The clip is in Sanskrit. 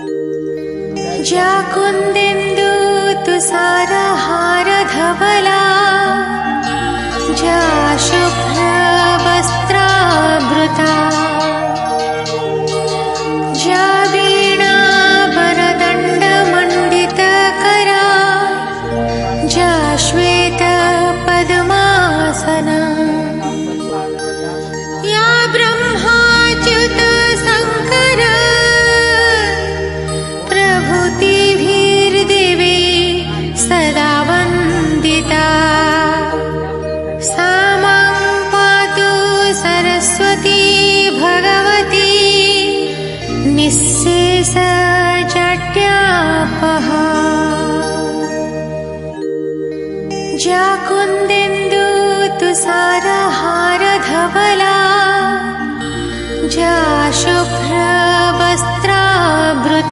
ज्या कुंदेंदू तुसारा हार धवला, ज्या शुभ्र वस्त्रावृता, ज्या वीणा वरदंड मंडित करा, ज्या श्वेत पद्मासना, या ब्रह्माच्युत शंकर प्रभृतिभिर्देवी सदा वंदिता, सा मां पातु सरस्वती भगवती निःशेषजड्यापहा। ज्या कुंदेंदू तुसारा हार धवला,